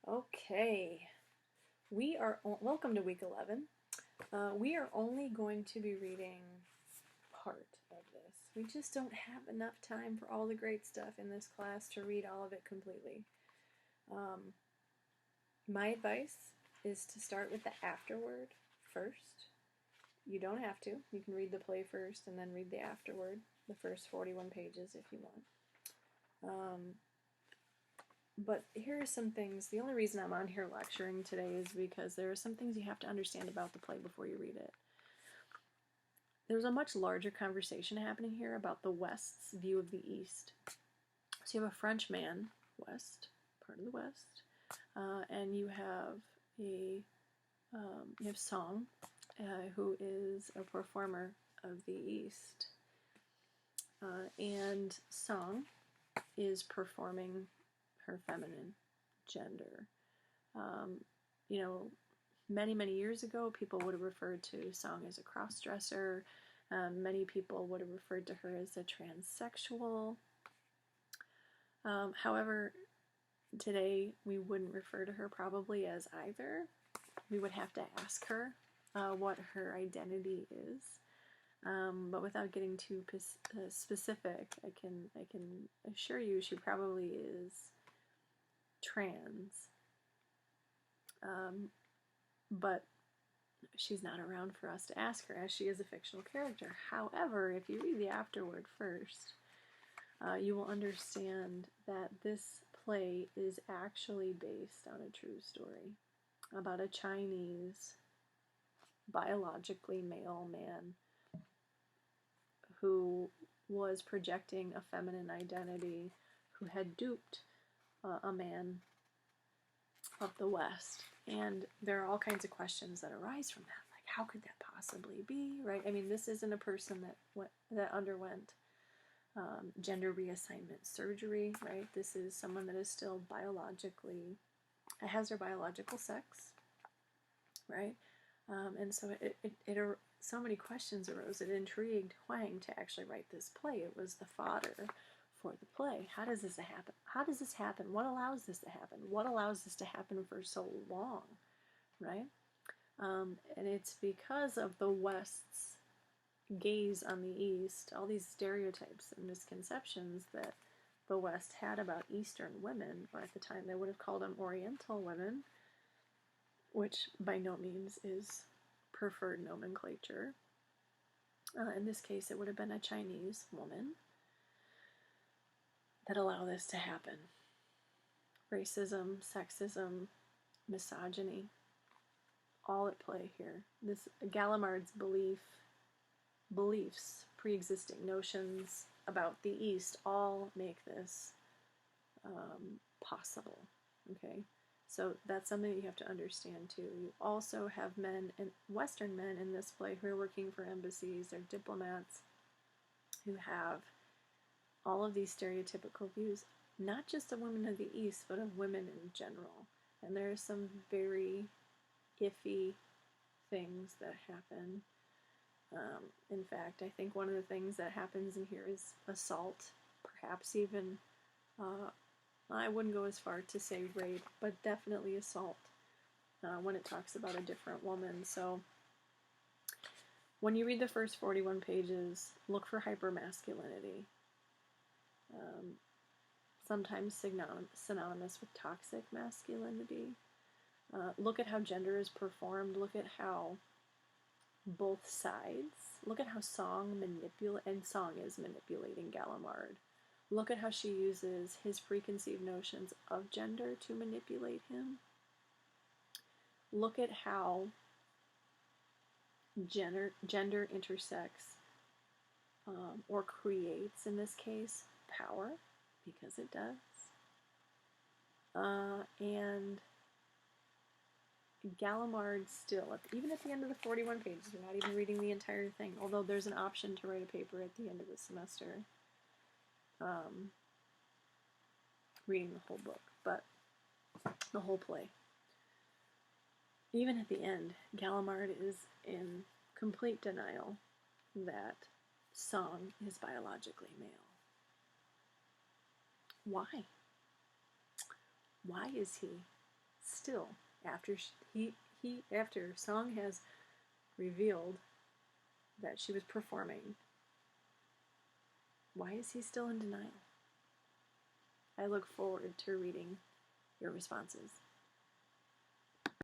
Okay, welcome to week 11. We are only going to be reading part of this. We just don't have enough time for all the great stuff in this class to read all of it completely. My advice is to start with the afterword first. You don't have to. You can read the play first and then read the afterword, the first 41 pages if you want. But here are some things. The only reason I'm on here lecturing today is because there are some things you have to understand about the play before you read it. There's a much larger conversation happening here about the West's view of the East. So you have a French man, West, part of the West, and you have Song, who is a performer of the East, and Song is performing her feminine gender. Many years ago, people would have referred to Song as a cross-dresser. Many people would have referred to her as a transsexual. However, today we wouldn't refer to her probably as either. We would have to ask her what her identity is. But without getting too specific, I can assure you she probably is trans. But she's not around for us to ask her, as she is a fictional character. However, if you read the afterword first, you will understand that this play is actually based on a true story about a Chinese biologically male man who was projecting a feminine identity, who had duped a man of the West. And there are all kinds of questions that arise from that. Like, how could that possibly be, right? I mean, this isn't a person that underwent gender reassignment surgery, right? This is someone that is still has their biological sex, right? And so so many questions arose. It intrigued Huang to actually write this play. It was the fodder for the play. How does this happen? How does this happen? What allows this to happen? What allows this to happen for so long, right? And it's because of the West's gaze on the East, all these stereotypes and misconceptions that the West had about Eastern women, or at the time they would have called them Oriental women, which by no means is preferred nomenclature. In this case, it would have been a Chinese woman that allow this to happen. Racism, sexism, misogyny, all at play here. This Gallimard's beliefs, pre-existing notions about the East all make this possible. Okay, so that's something that you have to understand too. You also have men, and Western men in this play, who are working for embassies. They're diplomats who have all of these stereotypical views, not just of women of the East, but of women in general. And there are some very iffy things that happen. In fact, I think one of the things that happens in here is assault, perhaps even, I wouldn't go as far to say rape, but definitely assault when it talks about a different woman. So when you read the first 41 pages, look for hypermasculinity. Sometimes synonymous with toxic masculinity. Look at how gender is performed. Look at how both sides. Look at how Song is manipulating Gallimard. Look at how she uses his preconceived notions of gender to manipulate him. Look at how gender intersects or creates, in this case, power, because it does. And Gallimard still, even at the end of the 41 pages, you're not even reading the entire thing, although there's an option to write a paper at the end of the semester, reading the whole book, but the whole play. Even at the end, Gallimard is in complete denial that Song is biologically male. Why? Why is he still, after after Song has revealed that she was performing, why is he still in denial? I look forward to reading your responses.